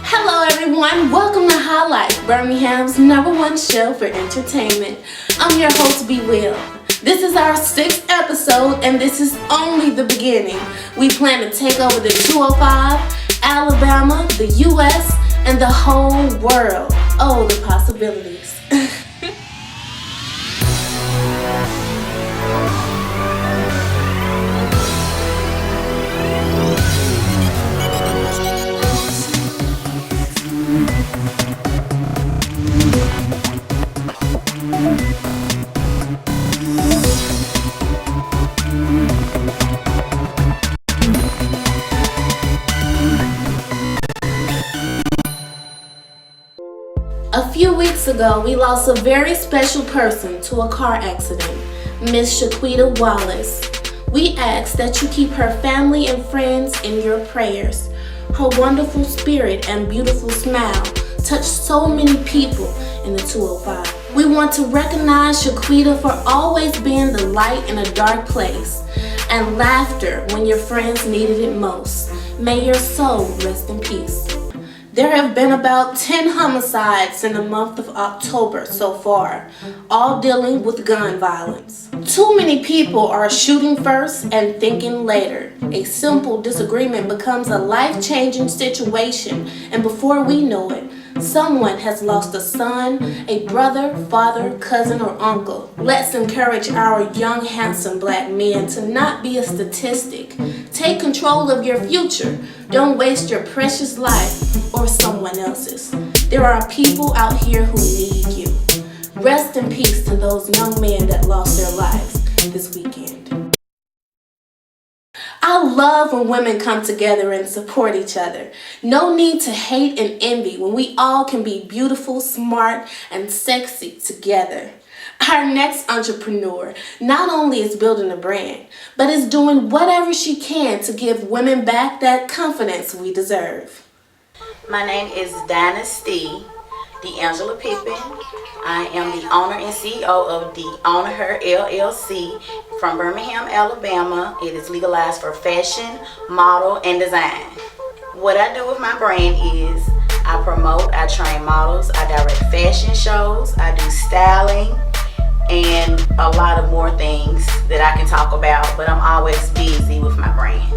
Hello everyone, welcome to HighLife, Birmingham's #1 show for entertainment. I'm your host, B. Will. This is our 6th episode and this is only the beginning. We plan to take over the 205, Alabama, the US, and the whole world. Oh, the possibilities. A few weeks ago, we lost a very special person to a car accident, Miss Shaquita Wallace. We ask that you keep her family and friends in your prayers. Her wonderful spirit and beautiful smile touched so many people in the 205. We want to recognize Shaquita for always being the light in a dark place and laughter when your friends needed it most. May your soul rest in peace. There have been about 10 homicides in the month of October so far, all dealing with gun violence. Too many people are shooting first and thinking later. A simple disagreement becomes a life-changing situation, and before we know it, someone has lost a son, a brother, father, cousin, or uncle. Let's encourage our young, handsome black men to not be a statistic. Take control of your future. Don't waste your precious life or someone else's. There are people out here who need you. Rest in peace to those young men that lost their lives this weekend. I love when women come together and support each other. No need to hate and envy when we all can be beautiful, smart, and sexy together. Our next entrepreneur not only is building a brand, but is doing whatever she can to give women back that confidence we deserve. My name is Dynasty D'Angela Pippin. I am the owner and CEO of the Owner Her LLC from Birmingham, Alabama. It is legalized for fashion, model, and design. What I do with my brand is I promote, I train models, I direct fashion shows, I do styling, and a lot of more things that I can talk about, but I'm always busy with my brand.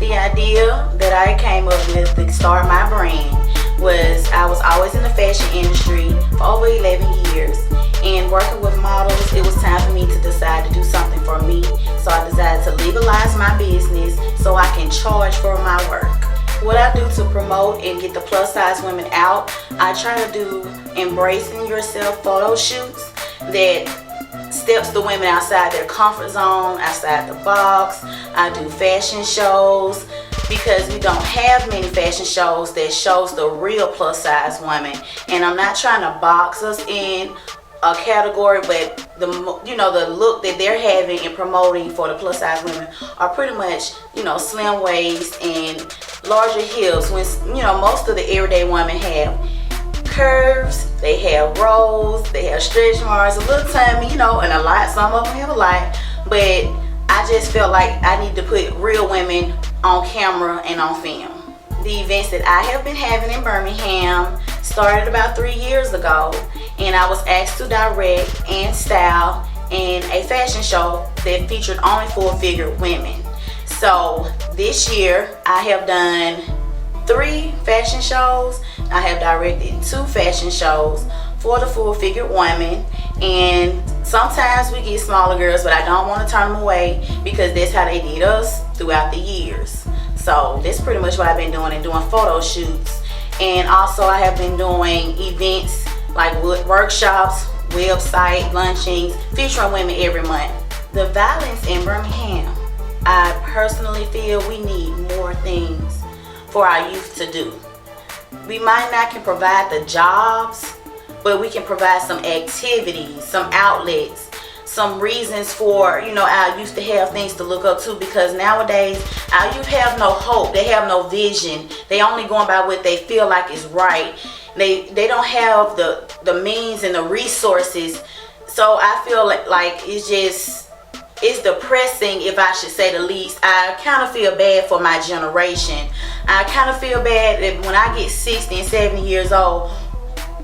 The idea that I came up with to start my brand was I was always in the fashion industry for over 11 years, and working with models, it was time for me to decide to do something for me. So I decided to legalize my business so I can charge for my work. What I do to promote and get the plus size women out, I try to do embracing yourself photo shoots that steps the women outside their comfort zone, outside the box. I do fashion shows because we don't have many fashion shows that shows the real plus size woman, and I'm not trying to box us in a category, but the look that they're having and promoting for the plus size women are pretty much slim waist and larger hips, when most of the everyday women have curves, they have rolls, they have stretch marks, a little tummy, and a lot. Some of them have a lot, but I just felt like I need to put real women on camera and on film. The events that I have been having in Birmingham started about 3 years ago, and I was asked to direct and style in a fashion show that featured only full-figure women. So this year I have done 3 fashion shows. I have directed 2 fashion shows for the full-figure women, and sometimes we get smaller girls, but I don't want to turn them away because that's how they did us throughout the years. So that's pretty much what I've been doing, and doing photo shoots. And also I have been doing events like workshops, website luncheons, featuring women every month. The violence in Birmingham, I personally feel we need more things for our youth to do. We might not can provide the jobs, but we can provide some activities, some outlets, some reasons for our youth to have things to look up to, because nowadays our youth have no hope, they have no vision, they only going by what they feel like is right. They don't have the means and the resources. So I feel like it's just it's depressing, if I should say the least. I kind of feel bad for my generation. I kind of feel bad that when I get 60 and 70 years old,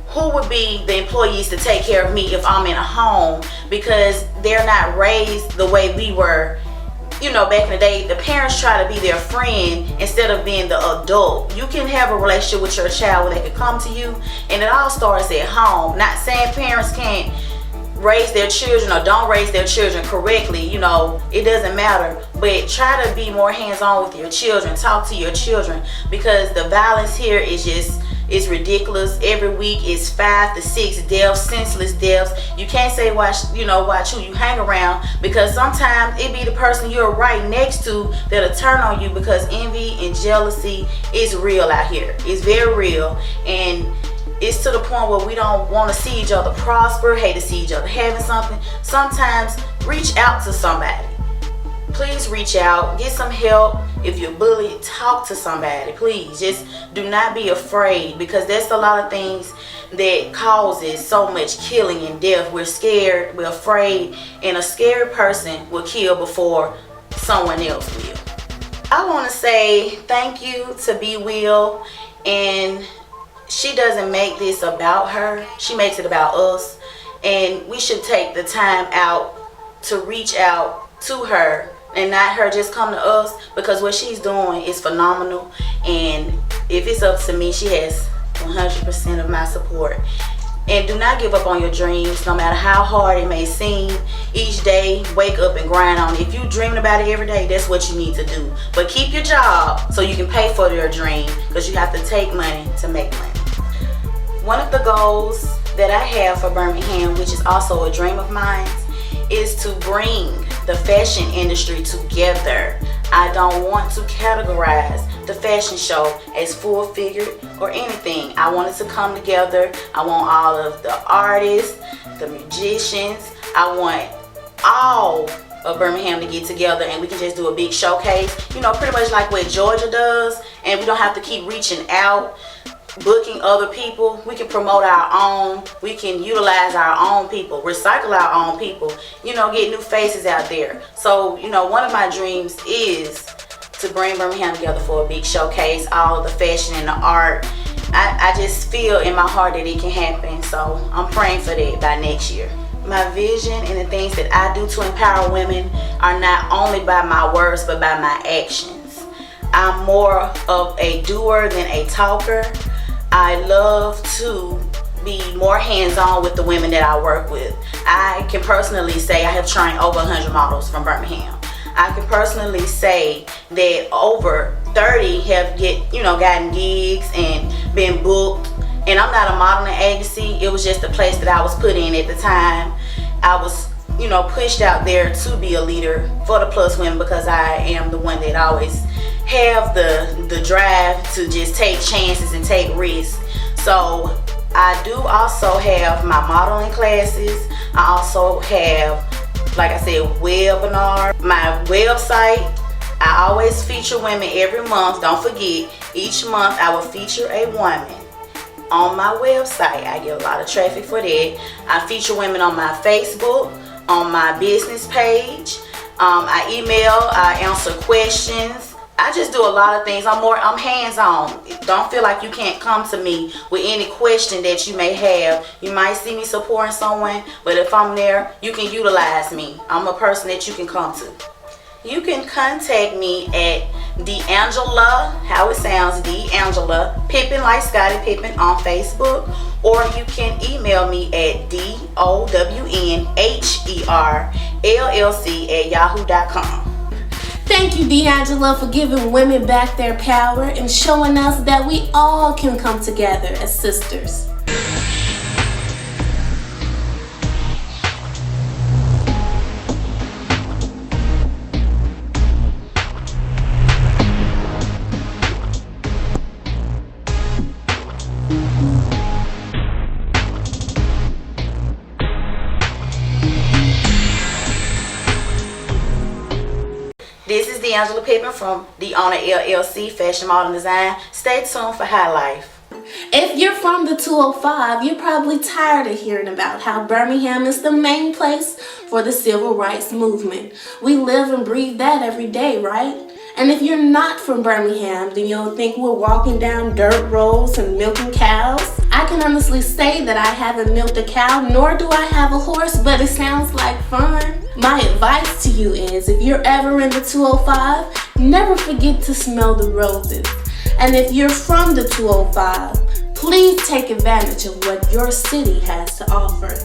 who would be the employees to take care of me if I'm in a home, because they're not raised the way we were. You know, back in the day, the parents try to be their friend instead of being the adult. You can have a relationship with your child where they can come to you, and it all starts at home. Not saying parents can't raise their children or don't raise their children correctly, you know, it doesn't matter, but try to be more hands-on with your children. Talk to your children, because the violence here is just, it's ridiculous. Every week is 5 to 6 deaths, senseless deaths. You can't say watch who you hang around, because sometimes it be the person you're right next to that'll turn on you, because envy and jealousy is real out here. It's very real, and it's to the point where we don't want to see each other prosper, hate to see each other having something. Sometimes reach out to somebody. Please reach out, get some help. If you're bullied, talk to somebody. Please, just do not be afraid, because that's a lot of things that causes so much killing and death. We're scared, we're afraid, and a scared person will kill before someone else will. I want to say thank you to Be Will, and she doesn't make this about her. She makes it about us, and we should take the time out to reach out to her and not her just come to us, because what she's doing is phenomenal. And if it's up to me, she has 100% of my support. And do not give up on your dreams, no matter how hard it may seem. Each day, wake up and grind on it. If you're dreaming about it every day, that's what you need to do. But keep your job so you can pay for your dream, because you have to take money to make money. One of the goals that I have for Birmingham, which is also a dream of mine, is to bring the fashion industry together. I don't want to categorize the fashion show as full-figured or anything. I want it to come together. I want all of the artists, the musicians. I want all of Birmingham to get together, and we can just do a big showcase. You know, pretty much like what Georgia does, and we don't have to keep reaching out, booking other people. We can promote our own. We can utilize our own people, recycle our own people, you know, get new faces out there. So, you know, one of my dreams is to bring Birmingham together for a big showcase, all of the fashion and the art. I just feel in my heart that it can happen, so I'm praying for that by next year. My vision and the things that I do to empower women are not only by my words, but by my actions. I'm more of a doer than a talker. I love to be more hands-on with the women that I work with. I can personally say I have trained over 100 models from Birmingham. I can personally say that over 30 have gotten gigs and been booked. And I'm not a modeling agency. It was just a place that I was put in at the time. I was, pushed out there to be a leader for the plus women, because I am the one that always have the drive to just take chances and take risks. So I do also have my modeling classes. I also have, like I said, webinar. My website, I always feature women every month. Don't forget, each month I will feature a woman on my website. I get a lot of traffic for that. I feature women on my Facebook, on my business page. I email, I answer questions. I just do a lot of things. I'm hands-on. Don't feel like you can't come to me with any question that you may have. You might see me supporting someone, but if I'm there, you can utilize me. I'm a person that you can come to. You can contact me at D'Angela, how it sounds, D'Angela Pippen, like Scottie Pippen, on Facebook, or you can email me at DOWNHERLLC@yahoo.com. Thank you, D'Angela, for giving women back their power and showing us that we all can come together as sisters. This is D'Angela Pippen from The Owner LLC Fashion Model Design. Stay tuned for HighLife. If you're from the 205, you're probably tired of hearing about how Birmingham is the main place for the civil rights movement. We live and breathe that every day, right? And if you're not from Birmingham, then you'll think we're walking down dirt roads and milking cows. I can honestly say that I haven't milked a cow, nor do I have a horse, but it sounds like fun. My advice to you is, if you're ever in the 205, never forget to smell the roses. And if you're from the 205, please take advantage of what your city has to offer.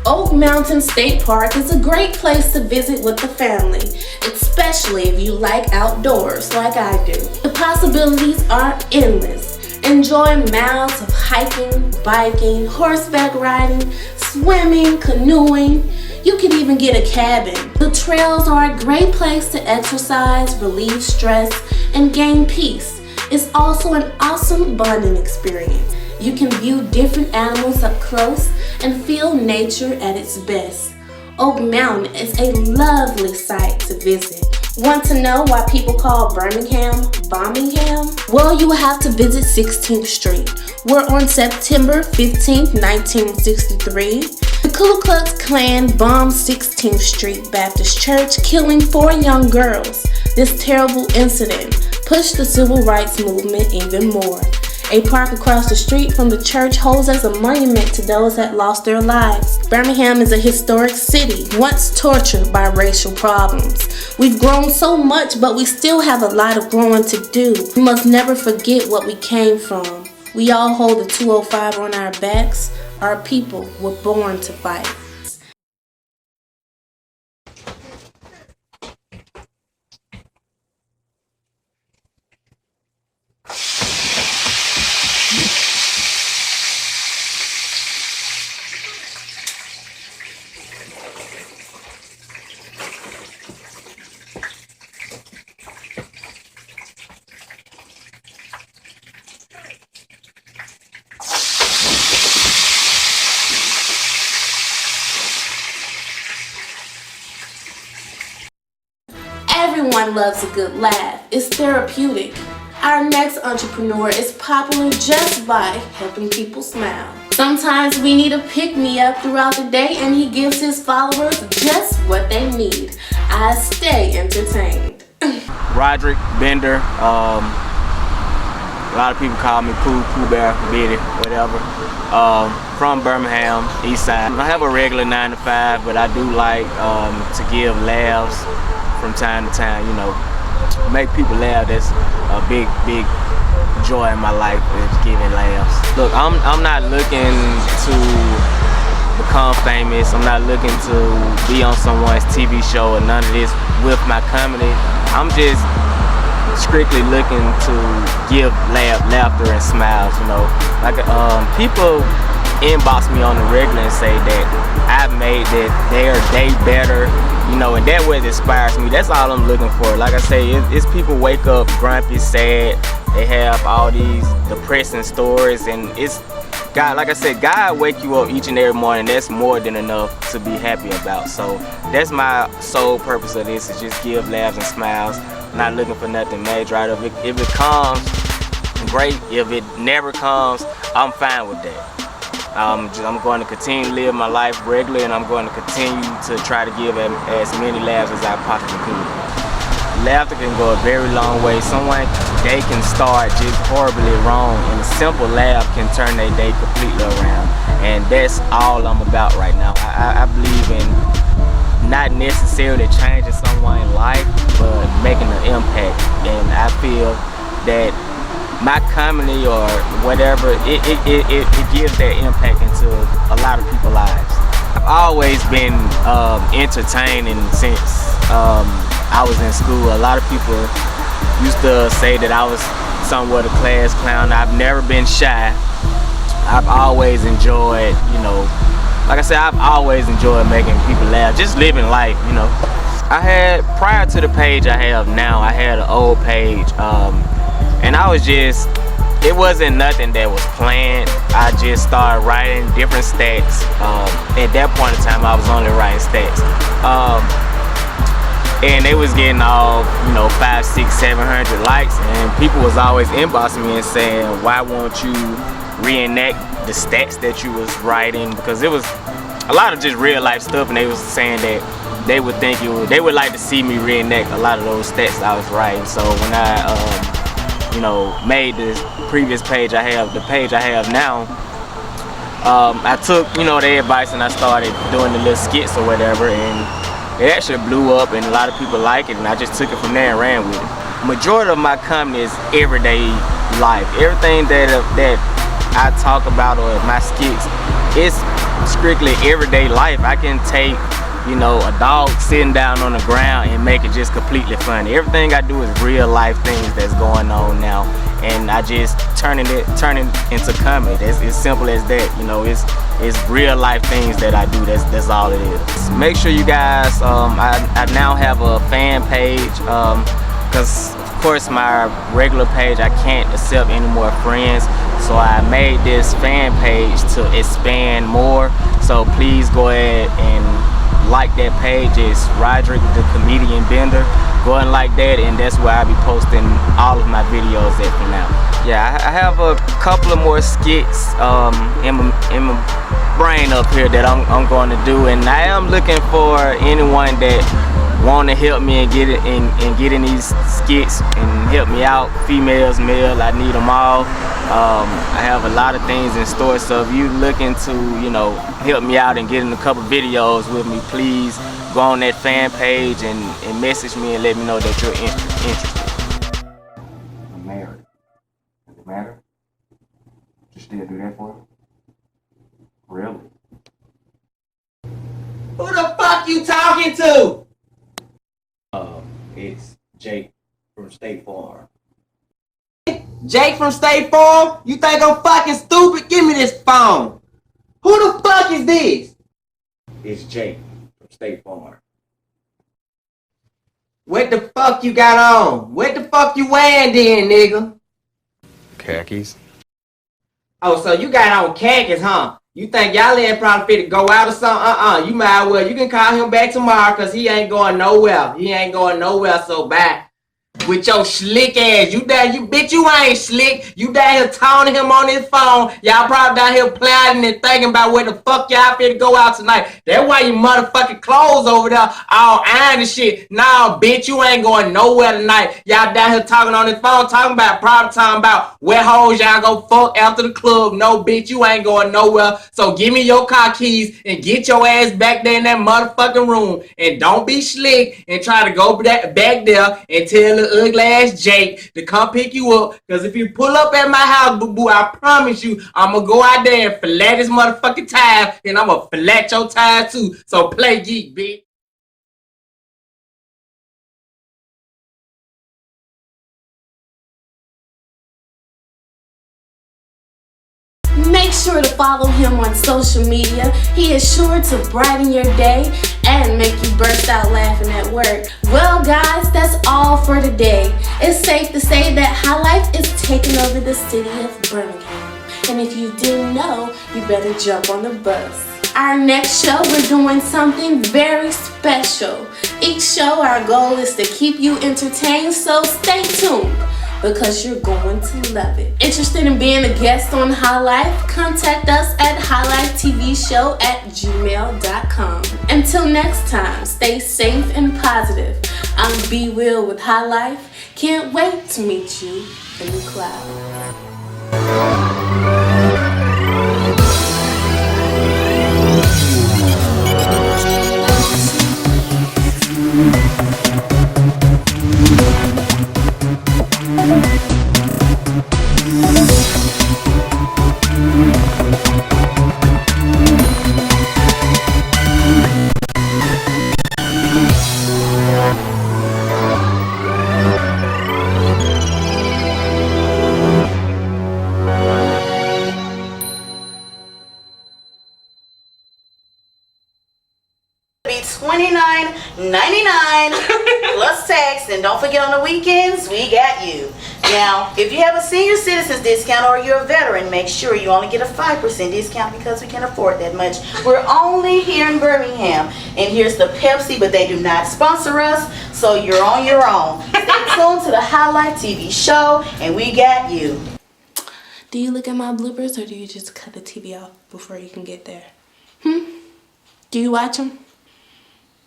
Oak Mountain State Park is a great place to visit with the family, especially if you like outdoors like I do. The possibilities are endless. Enjoy miles of hiking, biking, horseback riding, swimming, canoeing. You can even get a cabin. The trails are a great place to exercise, relieve stress, and gain peace. It's also an awesome bonding experience. You can view different animals up close and feel nature at its best. Oak Mountain is a lovely site to visit. Want to know why people call Birmingham Bombingham? Well, you will have to visit 16th Street, where on September 15, 1963, the Ku Klux Klan bombed 16th Street Baptist Church, killing 4 young girls. This terrible incident pushed the civil rights movement even more. A park across the street from the church holds as a monument to those that lost their lives. Birmingham is a historic city, once tortured by racial problems. We've grown so much, but we still have a lot of growing to do. We must never forget what we came from. We all hold the 205 on our backs. Our people were born to fight. Everyone loves a good laugh. It's therapeutic. Our next entrepreneur is popular just by helping people smile. Sometimes we need a pick-me-up throughout the day, and he gives his followers just what they need. I stay entertained. Roderick Bender. A lot of people call me Pooh Bear, Biddy, whatever. From Birmingham, East Side. I have a regular 9 to 5, but I do like to give laughs from time to time, you know, make people laugh. That's a big joy in my life, is giving laughs. Look, I'm not looking to become famous. I'm not looking to be on someone's TV show or none of this with my comedy. I'm just strictly looking to give laughter and smiles, you know. Like people inbox me on the regular and say that I've made that their day better, you know, and that what inspires me. That's all I'm looking for. Like I say, it's people wake up grumpy, sad. They have all these depressing stories, and it's God. Like I said, God wake you up each and every morning. That's more than enough to be happy about. So that's my sole purpose of this, is just give laughs and smiles. Not looking for nothing major out of it. If it comes, great. If it never comes, I'm fine with that. I'm going to continue to live my life regularly, and I'm going to continue to try to give as many laughs as I possibly could. Laughter can go a very long way. Someone, they can start just horribly wrong, and a simple laugh can turn their day completely around. And that's all I'm about right now. I believe in not necessarily changing someone's life, but making an impact. And I feel that my comedy or whatever, it gives that impact into a lot of people's lives. I've always been entertaining since I was in school. A lot of people used to say that I was somewhat a class clown. I've never been shy. I've always enjoyed, you know, like I said, I've always enjoyed making people laugh, just living life, you know. I had, prior to the page I have now, I had an old page, and I was just, it wasn't nothing that was planned. I just started writing different stacks. At that point in time, I was only writing stacks. and they was getting all, you know, 5, 6, 700 likes, and people was always inboxing me and saying, why won't you reenact the stats that you was writing? Because it was a lot of just real life stuff, and they was saying that they would think they would like to see me reenact a lot of those stats I was writing. So when I you know, made this previous page I have, the page I have now, I took, you know, their advice and I started doing the little skits or whatever, and it actually blew up and a lot of people like it, and I just took it from there and ran with it. Majority of my comedy is everyday life. Everything that I talk about or my skits, it's strictly everyday life. I can take, you know, a dog sitting down on the ground and make it just completely funny. Everything I do is real life things that's going on now, and I just turn it into comedy. It's as simple as that. You know, it's real life things that I do. That's all it is. Make sure you guys, I now have a fan page, because of course my regular page I can't accept any more friends, so I made this fan page to expand more. So please go ahead and like that page. It's Roderick the Comedian Bender. Go and like that, and that's where I'll be posting all of my videos at for now. Yeah, I have a couple of more skits in my brain up here that I'm going to do, and I am looking for anyone that want to help me and get it and get in these skits and help me out. Females, male, I need them all. I have a lot of things in store, so if you looking to, you know, help me out and get in a couple videos with me, please go on that fan page and message me and let me know that you're interested. I'm married. Does it matter? You still do that for me? Really? Who the fuck you talking to? It's Jake from State Farm. Jake from State Farm? You think I'm fucking stupid? Give me this phone. Who the fuck is this? It's Jake from State Farm. What the fuck you got on? What the fuck you wearing then, nigga? Khakis. Oh, so you got on khakis, huh? You think y'all ain't probably fit to go out or something? You might well. You can call him back tomorrow, because he ain't going nowhere. He ain't going nowhere, so bye. With your slick ass. You bitch, you ain't slick. You down here taunting him on his phone. Y'all probably down here plotting and thinking about where the fuck y'all finna go out tonight. That's why you motherfucking clothes over there all iron and shit. Nah, bitch, you ain't going nowhere tonight. Y'all down here talking on his phone, talking about where hoes y'all go fuck after the club. No, bitch, you ain't going nowhere. So give me your car keys and get your ass back there in that motherfucking room. And don't be slick and try to go back there and tell the ugly ass Jake to come pick you up, because if you pull up at my house, boo-boo, I promise you I'm gonna go out there and fillet this motherfucking tire, and I'm gonna fillet your tire too. So play geek, bitch. Make sure to follow him on social media. He is sure to brighten your day and make you burst out laughing at work. Well guys, that's all for today. It's safe to say that HighLife is taking over the city of Birmingham. And if you didn't know, you better jump on the bus. Our next show, we're doing something very special. Each show, our goal is to keep you entertained, so stay tuned, because you're going to love it. Interested in being a guest on HighLife? Contact us at highlifetvshow@gmail.com. Until next time, stay safe and positive. I'm Be Will with HighLife. Can't wait to meet you in the cloud. Be $29.99. plus tax, and don't forget on the weekends, we got you. Now, if you have a senior citizens discount or you're a veteran, make sure you only get a 5% discount because we can afford that much. We're only here in Birmingham. And here's the Pepsi, but they do not sponsor us, so you're on your own. Stay tuned to the HighLife TV show, and we got you. Do you look at my bloopers or do you just cut the TV off before you can get there? Do you watch them?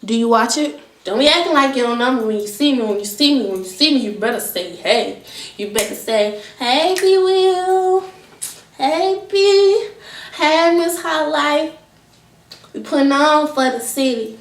Do you watch it? Don't be acting like you don't know me when you see me. When you see me, when you see me, you better say hey. You better say, hey, B. Will. Hey, B. Hey, Miss HighLife. We putting on for the city.